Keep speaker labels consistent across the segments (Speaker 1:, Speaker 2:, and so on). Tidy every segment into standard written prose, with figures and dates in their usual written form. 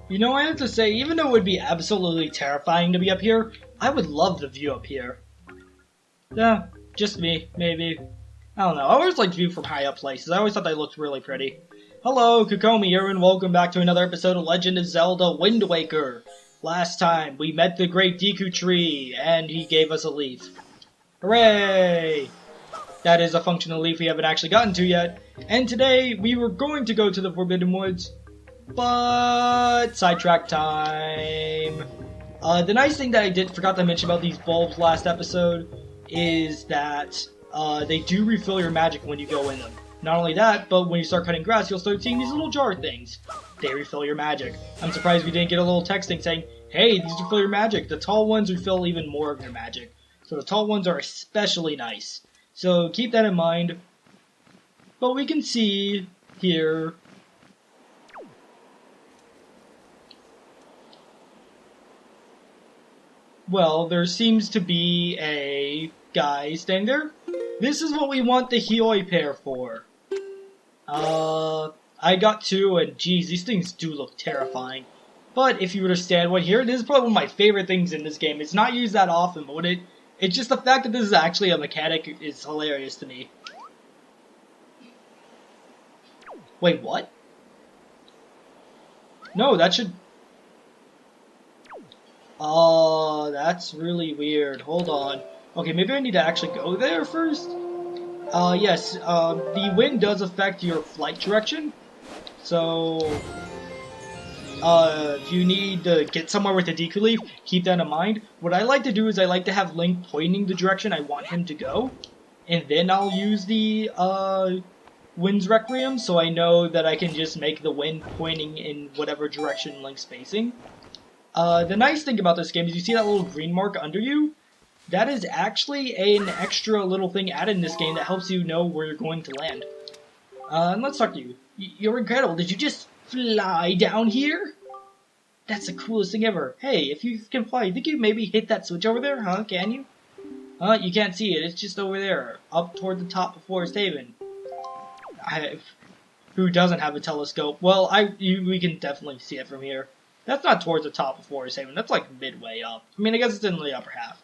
Speaker 1: You know, I have to say, even though it would be absolutely terrifying to be up here, I would love the view up here. Yeah, just me, maybe. I don't know, I always liked view from high up places. I always thought they looked really pretty. Hello, Kukomi here, and welcome back to another episode of Legend of Zelda Wind Waker. Last time, we met the great Deku Tree, and he gave us a leaf. Hooray! That is a functional leaf we haven't actually gotten to yet. And today, we were going to go to the Forbidden Woods, but sidetrack time. The nice thing that I forgot to mention about these bulbs last episode is that they do refill your magic when you go in them. Not only that, but when you start cutting grass, you'll start seeing these little jar things. They refill your magic. I'm surprised we didn't get a little texting saying, hey, these refill your magic. The tall ones refill even more of your magic. So the tall ones are especially nice. So keep that in mind. But we can see here, well, there seems to be a guy standing there. This is what we want the Hioi pair for. I got two, and geez, these things do look terrifying. But if you understand what here, this is probably one of my favorite things in this game. It's not used that often, but it's just the fact that this is actually a mechanic is hilarious to me. Wait, what? No, that should... Oh, that's really weird. Hold on. Okay, maybe I need to actually go there first? Yes, the wind does affect your flight direction. So, if you need to get somewhere with a Deku Leaf, keep that in mind. What I like to do is I like to have Link pointing the direction I want him to go. And then I'll use the, Wind's Requiem, so I know that I can just make the wind pointing in whatever direction Link's facing. The nice thing about this game is you see that little green mark under you? That is actually an extra little thing added in this game that helps you know where you're going to land. And let's talk to you. You're incredible. Did you just fly down here? That's the coolest thing ever. Hey, if you can fly, you think you maybe hit that switch over there? Huh, can you? You can't see it. It's just over there, up toward the top of Forest Haven. Who doesn't have a telescope? Well, we can definitely see it from here. That's not towards the top of Forest Haven. That's like midway up. I mean, I guess it's in the upper half.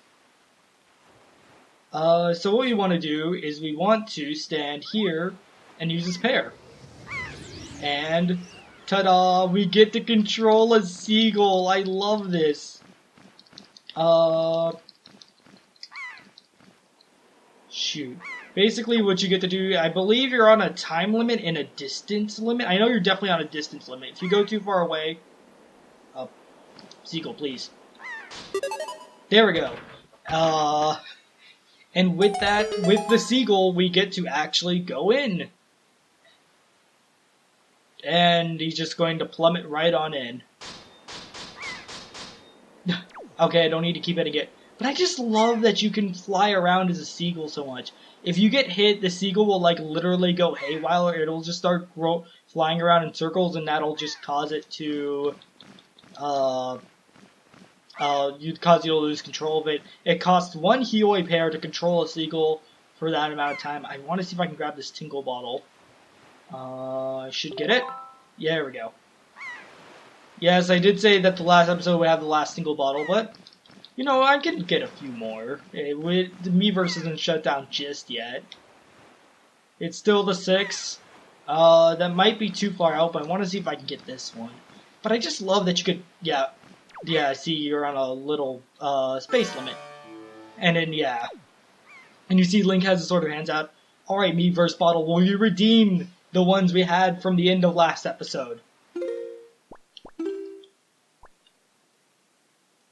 Speaker 1: So what we want to do is we want to stand here and use this pair. And, ta-da, we get to control a seagull. I love this. Shoot. Basically what you get to do, I believe you're on a time limit and a distance limit. I know you're definitely on a distance limit. If you go too far away, seagull, please. There we go. And with the seagull, we get to actually go in. And he's just going to plummet right on in. Okay, I don't need to keep hitting it. But I just love that you can fly around as a seagull so much. If you get hit, the seagull will like literally go haywire. It'll just start flying around in circles, and that'll just cause it to... cause you to lose control of it. It costs one Hioi pair to control a seagull for that amount of time. I want to see if I can grab this Tinkle bottle. I should get it. Yeah, there we go. Yes, I did say that the last episode would have the last Tinkle bottle, but, you know, I can get a few more. The Miiverse isn't shut down just yet. It's still the 6. That might be too far out, but I want to see if I can get this one. But I just love that you could, yeah, see, you're on a little, space limit. And then, yeah. And you see Link has his sort of hands out. Alright, Miiverse bottle, will you redeem the ones we had from the end of last episode?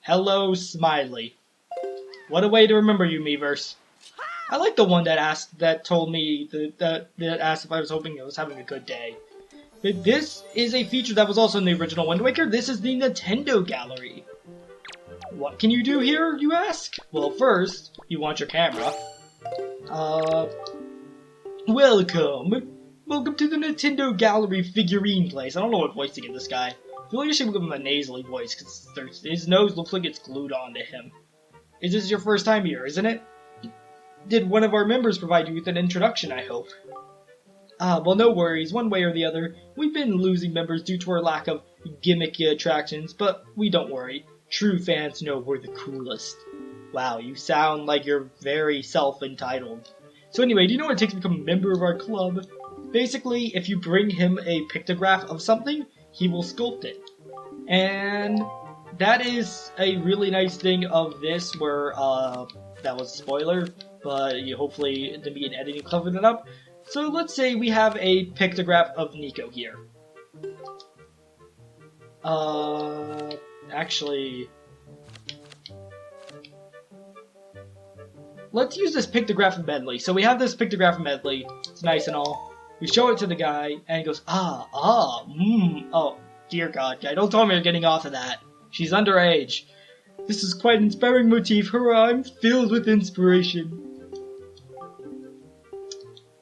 Speaker 1: Hello, Smiley. What a way to remember you, Miiverse. I like the one that asked if I was hoping I was having a good day. But this is a feature that was also in the original Wind Waker. This is the Nintendo Gallery. What can you do here, you ask? Well, first, you want your camera. Welcome. Welcome to the Nintendo Gallery figurine place. I don't know what voice to give this guy. I feel like I should give him a nasally voice, because his nose looks like it's glued onto him. Is this your first time here, isn't it? Did one of our members provide you with an introduction, I hope? Well, no worries. One way or the other, we've been losing members due to our lack of gimmicky attractions, but we don't worry. True fans know we're the coolest. Wow, you sound like you're very self-entitled. So anyway, do you know what it takes to become a member of our club? Basically, if you bring him a pictograph of something, he will sculpt it. And that is a really nice thing of this, where, that was a spoiler, but hopefully the me and editing covered it up. So let's say we have a pictograph of Nico here. Actually, let's use this pictograph medley. So we have this pictograph medley. It's nice and all. We show it to the guy, and he goes, oh, dear God, guy, don't tell me you're getting off of that. She's underage. This is quite an inspiring motif. Hurrah, I'm filled with inspiration.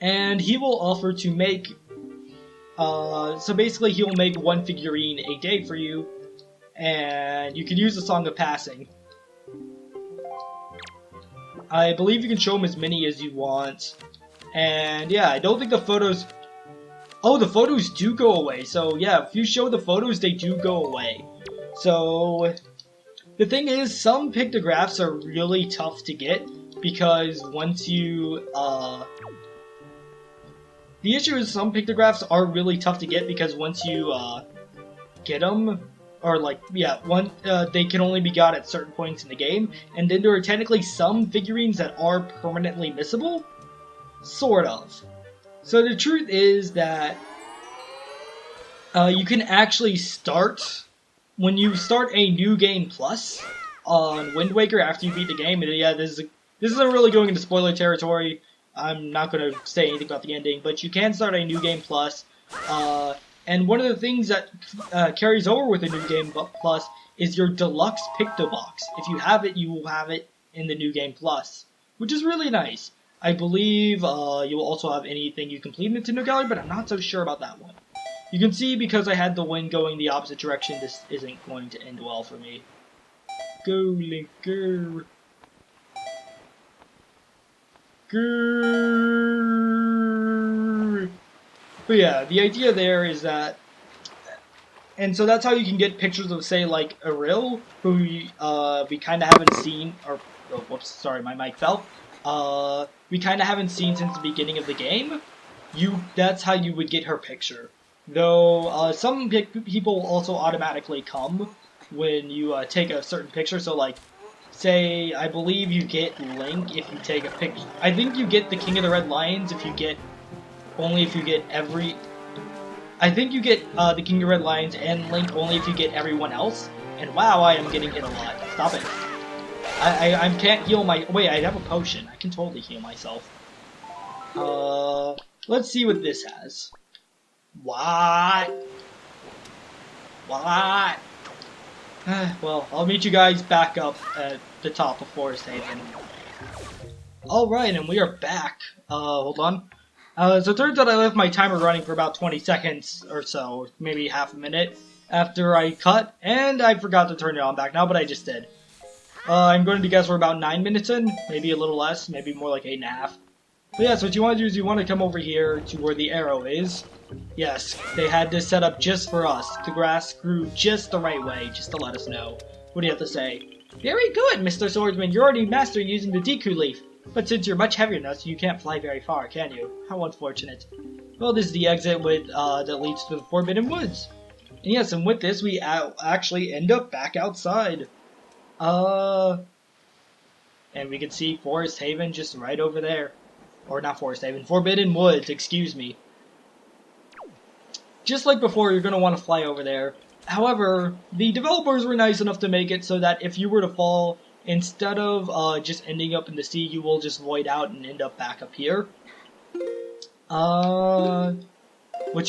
Speaker 1: And he will offer to make, so basically he will make one figurine a day for you, and you can use the Song of Passing. I believe you can show him as many as you want. And yeah, I don't think the photos... Oh, the photos do go away. So yeah, if you show the photos, they do go away. So the thing is, some pictographs are really tough to get, because once you... The issue is some pictographs are really tough to get, because once you get them, or like, yeah, they can only be got at certain points in the game, and then there are technically some figurines that are permanently missable, sort of. So the truth is that you can actually start, when you start a new game plus on Wind Waker after you beat the game, and yeah, this isn't really going into spoiler territory. I'm not going to say anything about the ending, but you can start a New Game Plus, and one of the things that carries over with the New Game Plus is your Deluxe Picto Box. If you have it, you will have it in the New Game Plus, which is really nice. I believe you will also have anything you complete in the Nintendo Gallery, but I'm not so sure about that one. You can see, because I had the wind going the opposite direction, this isn't going to end well for me. Go, Link, go. But yeah, the idea there is that, and so that's how you can get pictures of, say, like Ariel, who we kind of haven't seen, or, oh, whoops, sorry, my mic fell. We kind of haven't seen since the beginning of the game. That's how you would get her picture. Though, some people also automatically come when you take a certain picture, so like, say, I believe you get Link if you take a picture. I think you get the King of the Red Lions if you get every... I think you get the King of the Red Lions and Link only if you get everyone else. And wow, I am getting hit a lot. Stop it. I can't heal my... Wait, I have a potion. I can totally heal myself. Let's see what this has. What? Well, I'll meet you guys back up at the top of Forest Haven. Alright, and we are back. Hold on. So it turns out I left my timer running for about 20 seconds or so, maybe half a minute, after I cut, and I forgot to turn it on back now, but I just did. I'm going to guess we're about 9 minutes in, maybe a little less, maybe more like 8.5. But yeah, so what you want to do is you want to come over here to where the arrow is. Yes, they had this set up just for us. The grass grew just the right way, just to let us know. What do you have to say? Very good, Mr. Swordsman. You're already mastering using the Deku Leaf. But since you're much heavier than us, you can't fly very far, can you? How unfortunate. Well, this is the exit that leads to the Forbidden Woods. And yes, and with this, we actually end up back outside. And we can see Forest Haven just right over there. Or not Forest Haven, Forbidden Woods, excuse me. Just like before, you're going to want to fly over there. However, the developers were nice enough to make it so that if you were to fall, instead of just ending up in the sea, you will just void out and end up back up here. What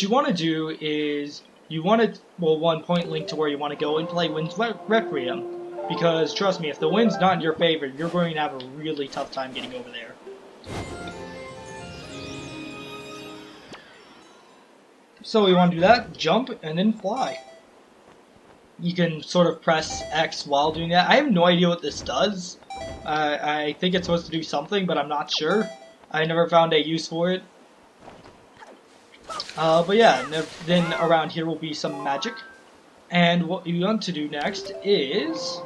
Speaker 1: you want to do is, you want to, well, one, point Link to where you want to go and play Wind's Requiem. Because, trust me, if the wind's not in your favor, you're going to have a really tough time getting over there. So we want to do that, jump, and then fly. You can sort of press X while doing that. I have no idea what this does. I think it's supposed to do something, but I'm not sure. I never found a use for it. But yeah, then around here will be some magic. And what we want to do next is,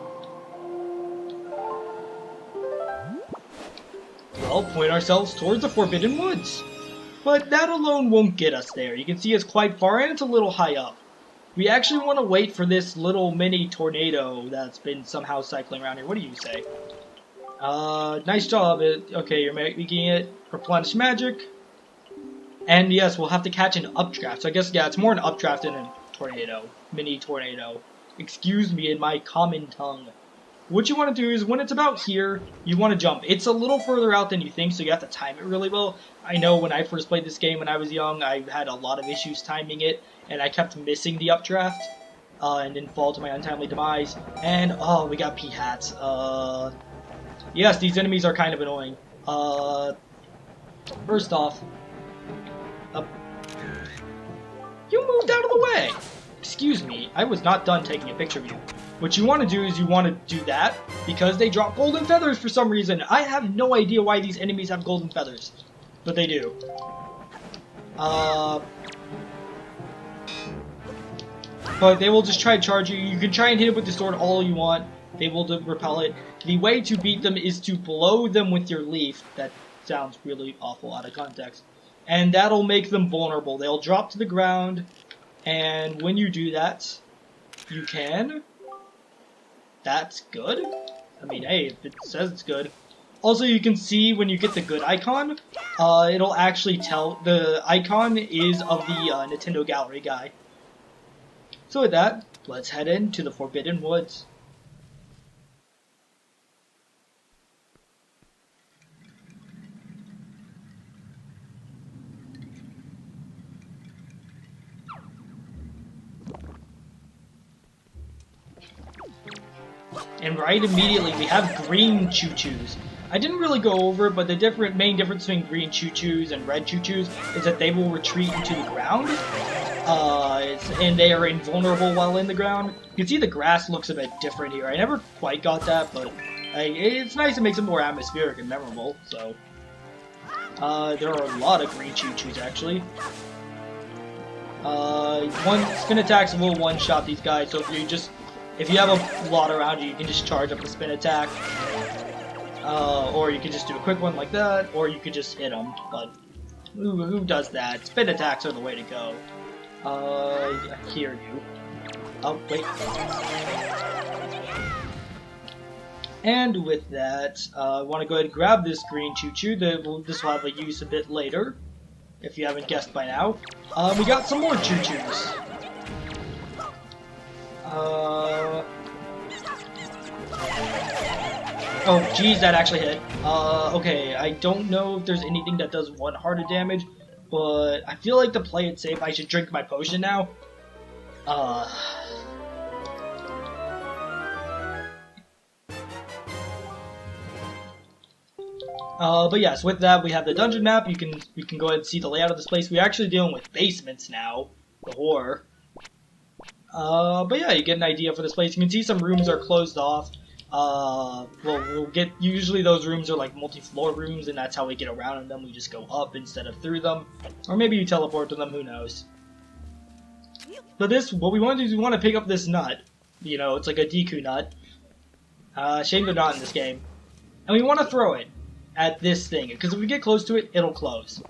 Speaker 1: well, point ourselves towards the Forbidden Woods. But that alone won't get us there. You can see it's quite far and it's a little high up. We actually want to wait for this little mini tornado that's been somehow cycling around here. What do you say? Nice job. Okay, you're making it replenish magic. And yes, we'll have to catch an updraft. So I guess, yeah, it's more an updraft than a tornado. Mini tornado. Excuse me in my common tongue. What you want to do is, when it's about here, you want to jump. It's a little further out than you think, so you have to time it really well. I know when I first played this game when I was young, I had a lot of issues timing it, and I kept missing the updraft, and then fall to my untimely demise. And, oh, we got P-hats. Yes, these enemies are kind of annoying. First off, you moved out of the way! Excuse me, I was not done taking a picture of you. What you want to do is you want to do that because they drop golden feathers for some reason. I have no idea why these enemies have golden feathers, but they do. But they will just try to charge you. You can try and hit it with the sword all you want. They will repel it. The way to beat them is to blow them with your leaf. That sounds really awful out of context. And that'll make them vulnerable. They'll drop to the ground, and when you do that, you can... That's good. I mean, hey, if it says it's good. Also, you can see when you get the good icon, it'll actually tell... The icon is of the Nintendo Gallery guy. So with that, let's head into the Forbidden Woods. And right immediately, we have green choo-choos. I didn't really go over it, but the main difference between green choo-choos and red choo-choos is that they will retreat into the ground, and they are invulnerable while in the ground. You can see the grass looks a bit different here. I never quite got that, but it's nice. It makes it more atmospheric and memorable. So there are a lot of green choo-choos actually. One spin attacks will one-shot these guys, so if you have a lot around you, you can just charge up a spin attack. Or you could just do a quick one like that, or you could just hit them. But who does that? Spin attacks are the way to go. I hear you. Oh, wait. And with that, I want to go ahead and grab this green choo-choo. This will have a use a bit later, if you haven't guessed by now. We got some more choo-choos. Oh, geez, that actually hit. Okay, I don't know if there's anything that does one heart of damage, but I feel like to play it safe, I should drink my potion now. But yes, with that, we have the dungeon map. We can go ahead and see the layout of this place. We're actually dealing with basements now. The horror. But yeah, you get an idea for this place. You can see some rooms are closed off. Usually those rooms are like multi-floor rooms, and that's how we get around them. We just go up instead of through them. Or maybe you teleport to them, who knows. But what we want to do is we want to pick up this nut. You know, it's like a Deku nut. Shame they're not in this game. And we want to throw it at this thing, because if we get close to it, it'll close.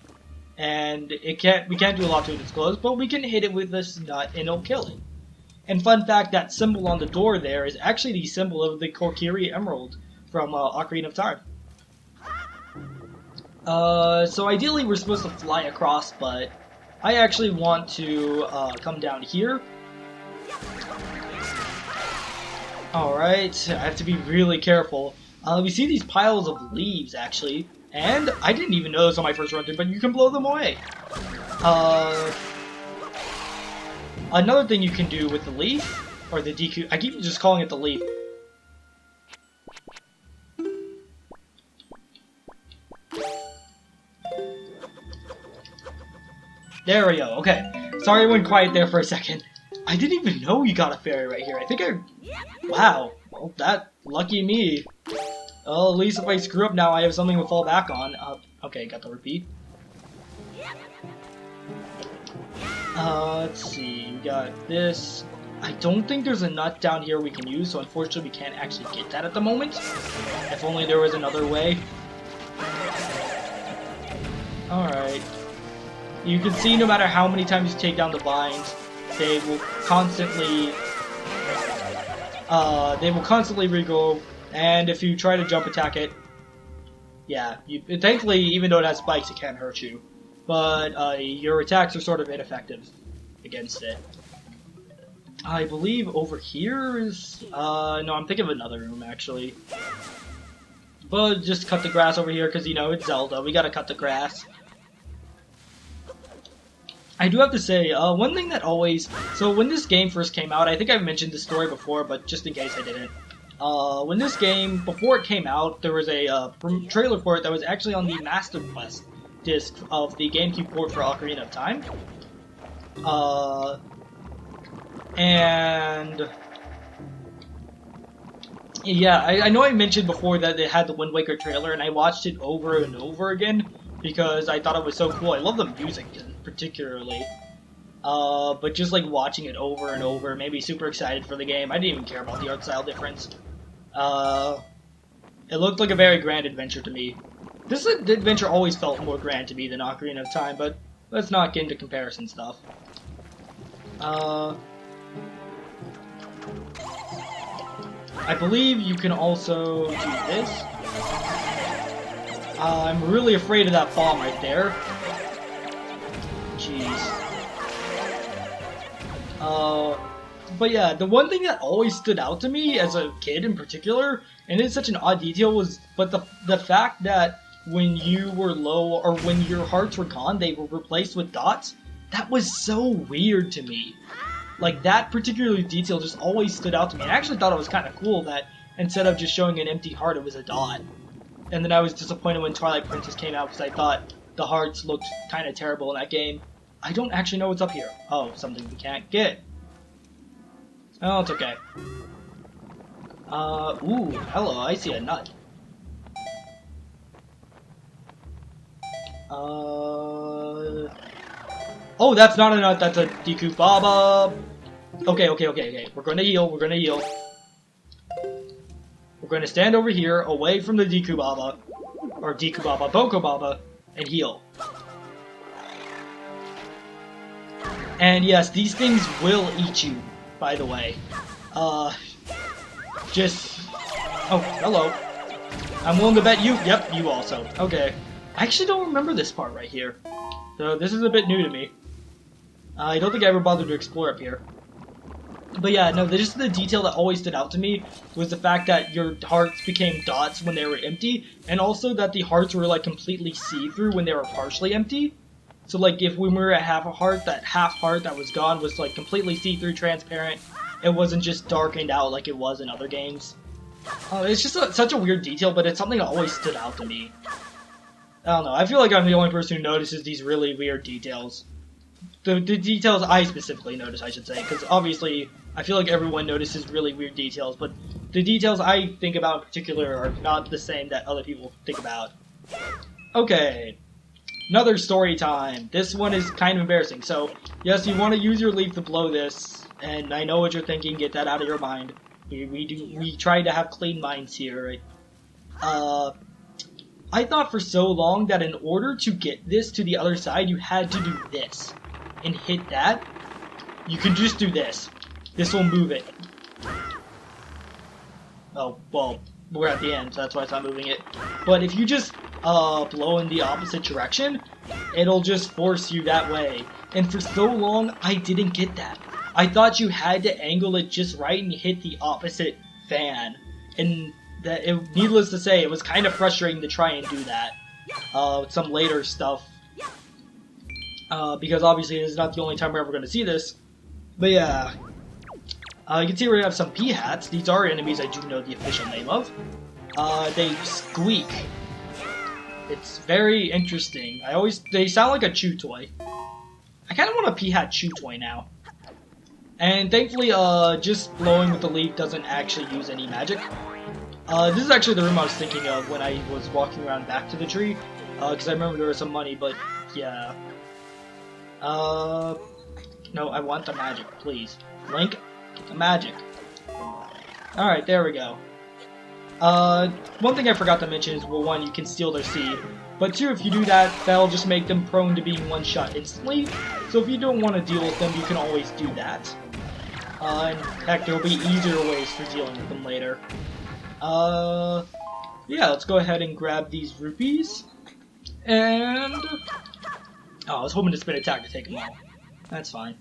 Speaker 1: And we can't do a lot to it if it's closed, but we can hit it with this nut and it'll kill it. And fun fact, that symbol on the door there is actually the symbol of the Kokiri Emerald from Ocarina of Time. So ideally we're supposed to fly across, but I actually want to come down here. Alright, I have to be really careful. We see these piles of leaves, actually, and I didn't even know this on my first run through, but you can blow them away. Another thing you can do with the leaf, or the DQ, I keep just calling it the leaf. There we go, okay. Sorry I went quiet there for a second. I didn't even know you got a fairy right here. Wow, well, lucky me. Well, at least if I screw up now, I have something to fall back on. Okay, got the repeat. Let's see, we got this. I don't think there's a nut down here we can use, so unfortunately we can't actually get that at the moment. If only there was another way. Alright. You can see no matter how many times you take down the vines, they will constantly regrow, and if you try to jump attack it, yeah, thankfully, even though it has spikes, it can't hurt you. But your attacks are sort of ineffective against it. I believe over here is... no, I'm thinking of another room, actually. But just cut the grass over here, because, you know, it's Zelda. We gotta cut the grass. I do have to say, one thing that always... So, when this game first came out, I think I've mentioned this story before, but just in case I didn't. When this game, before it came out, there was a trailer for it that was actually on the Master Quest disc of the GameCube port for Ocarina of Time. And... yeah, I know I mentioned before that it had the Wind Waker trailer, and I watched it over and over again, because I thought it was so cool. I love the music, particularly. But just like watching it over and over made me super excited for the game. I didn't even care about the art style difference. It looked like a very grand adventure to me. This adventure always felt more grand to me than Ocarina of Time, but let's not get into comparison stuff. I believe you can also do this. I'm really afraid of that bomb right there. Jeez. But yeah, the one thing that always stood out to me as a kid in particular, and it's such an odd detail, was the fact that when you were low, or when your hearts were gone, they were replaced with dots. That was so weird to me. Like, that particular detail just always stood out to me. I actually thought it was kind of cool that instead of just showing an empty heart, it was a dot. And then I was disappointed when Twilight Princess came out because I thought the hearts looked kind of terrible in that game. I don't actually know what's up here. Oh, something we can't get. Oh, it's okay. Ooh, hello, I see a nut. Oh, that's not a nut, that's a Deku Baba. Okay. We're gonna heal, We're gonna stand over here, away from the Deku Baba, or Deku Baba, Boko Baba, and heal. And yes, these things will eat you, by the way. Oh, hello. I'm willing to bet you, yep, you also. Okay. I actually don't remember this part right here. So this is a bit new to me. I don't think I ever bothered to explore up here. But yeah, no, just the detail that always stood out to me was the fact that your hearts became dots when they were empty, and also that the hearts were like completely see-through when they were partially empty. So like if we were at half a heart, that half heart that was gone was like completely see-through, transparent. It wasn't just darkened out like it was in other games. It's just such a weird detail, but it's something that always stood out to me. I don't know, I feel like I'm the only person who notices these really weird details. The details I specifically notice, I should say, because obviously I feel like everyone notices really weird details, but the details I think about in particular are not the same that other people think about. Okay, another story time. This one is kind of embarrassing. So, yes, you want to use your leaf to blow this, and I know what you're thinking, get that out of your mind. We try to have clean minds here, right? I thought for so long that in order to get this to the other side, you had to do this. And hit that. You can just do this. This will move it. Oh, well, we're at the end, so that's why it's not moving it. But if you just blow in the opposite direction, it'll just force you that way. And for so long, I didn't get that. I thought you had to angle it just right and hit the opposite fan. And needless to say, it was kind of frustrating to try and do that. With some later stuff. Because obviously this is not the only time we're ever going to see this. But yeah. You can see we have some P-hats. These are enemies I do know the official name of. They squeak. It's very interesting. They sound like a chew toy. I kind of want a P-hat chew toy now. And thankfully, just blowing with the leaf doesn't actually use any magic. This is actually the room I was thinking of when I was walking around back to the tree. Because I remember there was some money, but yeah. No, I want the magic, please. Link, Magic. Alright, there we go. One thing I forgot to mention is, well, one, you can steal their seed. But two, if you do that, that'll just make them prone to being one-shot instantly. So if you don't want to deal with them, you can always do that. And heck, there'll be easier ways for dealing with them later. Yeah, let's go ahead and grab these rupees. And... oh, I was hoping to spin attack to take them all. That's fine.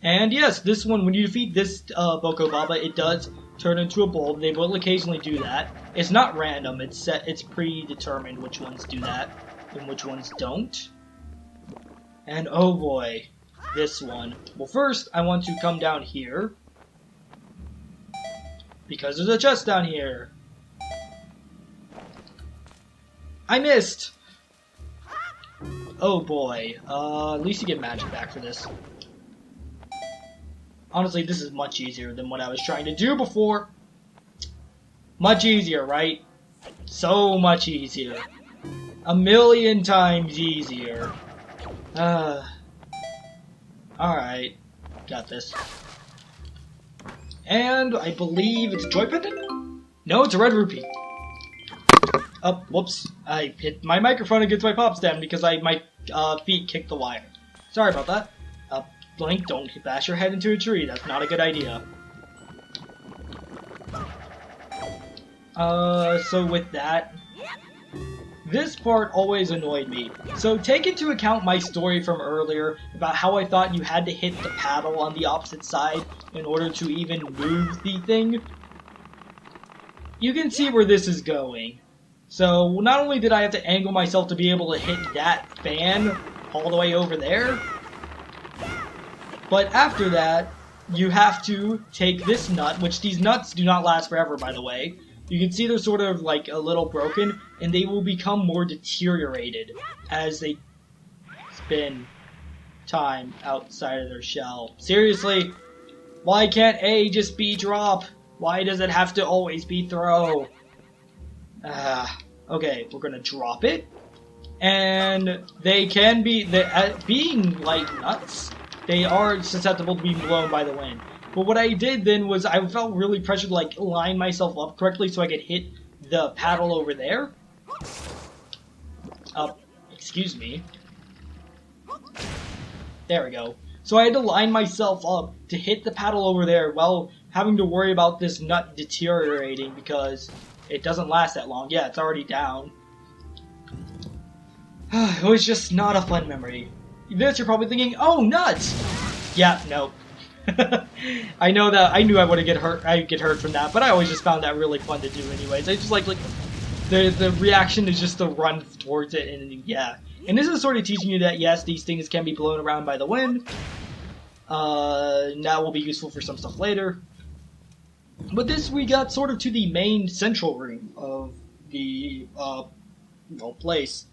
Speaker 1: And yes, this one, when you defeat this Boko Baba, it does turn into a bulb. They will occasionally do that. It's not random, it's set, it's predetermined which ones do that and which ones don't. And oh boy, this one. Well, first, I want to come down here, because there's a chest down here. I missed! Oh boy, at least you get magic back for this. Honestly, this is much easier than what I was trying to do before. Much easier, right? So much easier. A million times easier. Alright. Got this. And I believe it's a joy pendant? No, it's a red rupee. Oh, whoops. I hit my microphone against my pop stand because my feet kicked the wire. Sorry about that. Blink, don't bash your head into a tree. That's not a good idea. So with that, this part always annoyed me. So take into account my story from earlier about how I thought you had to hit the paddle on the opposite side in order to even move the thing. You can see where this is going. So not only did I have to angle myself to be able to hit that fan all the way over there, but after that, you have to take this nut, which these nuts do not last forever, by the way. You can see they're sort of like a little broken, and they will become more deteriorated as they spend time outside of their shell. Seriously, why can't A just be drop? Why does it have to always be throw? Okay, we're gonna drop it, and they can be, being like nuts, they are susceptible to being blown by the wind. But what I did then was I felt really pressured to like line myself up correctly so I could hit the paddle over there. Excuse me. There we go. So I had to line myself up to hit the paddle over there while having to worry about this nut deteriorating because it doesn't last that long. Yeah, it's already down. It was just not a fun memory. This, you're probably thinking, oh, nuts! Yeah, no. I know that, I knew I would get hurt from that, but I always just found that really fun to do anyways. I just like the reaction is just to run towards it, and yeah. And this is sort of teaching you that, yes, these things can be blown around by the wind. That will be useful for some stuff later. But this, we got sort of to the main central room of the, place.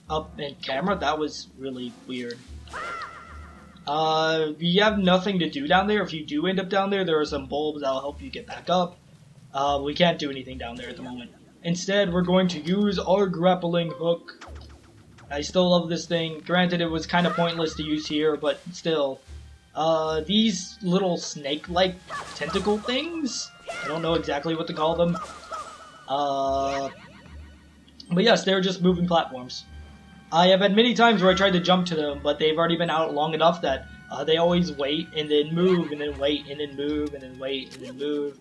Speaker 1: Up in camera, that was really weird. You have nothing to do down there. If you do end up down there, there are some bulbs that'll help you get back up. We can't do anything down there at the moment. Instead, we're going to use our grappling hook. I still love this thing. Granted, it was kind of pointless to use here, but still. These little snake-like tentacle things? I don't know exactly what to call them. But yes, they're just moving platforms. I have had many times where I tried to jump to them, but they've already been out long enough that they always wait, and then move, and then wait, and then move, and then wait, and then move.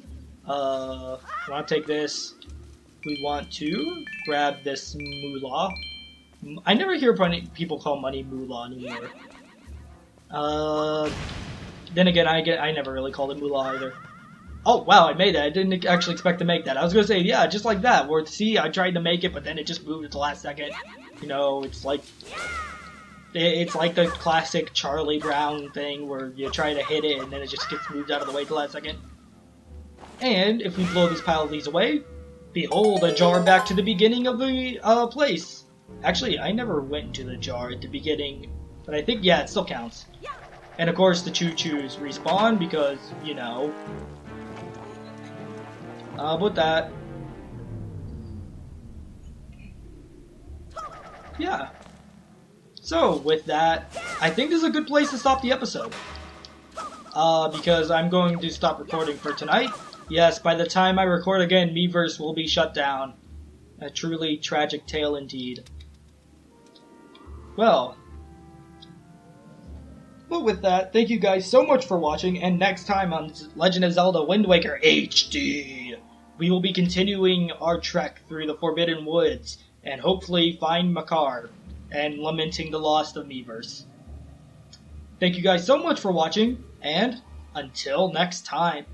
Speaker 1: We want to take this. We want to grab this moolah. I never hear people call money moolah anymore. Then again, I never really called it moolah either. Oh, wow, I made that. I didn't actually expect to make that. I was going to say, yeah, just like that. Where, see, I tried to make it, but then it just moved at the last second. You know, it's like the classic Charlie Brown thing where you try to hit it and then it just gets moved out of the way at the last second. And if we blow this pile of these away, behold, a jar back to the beginning of the place. Actually, I never went into the jar at the beginning, but I think, yeah, it still counts. And of course, the choo-choos respawn because, you know. With that. Yeah. So, with that, I think this is a good place to stop the episode. because I'm going to stop recording for tonight. Yes, by the time I record again, Miiverse will be shut down. A truly tragic tale indeed. Well, but with that, thank you guys so much for watching, and next time on Legend of Zelda Wind Waker HD, we will be continuing our trek through the Forbidden Woods, and hopefully find Makar, and lamenting the loss of Miiverse. Thank you guys so much for watching, and until next time.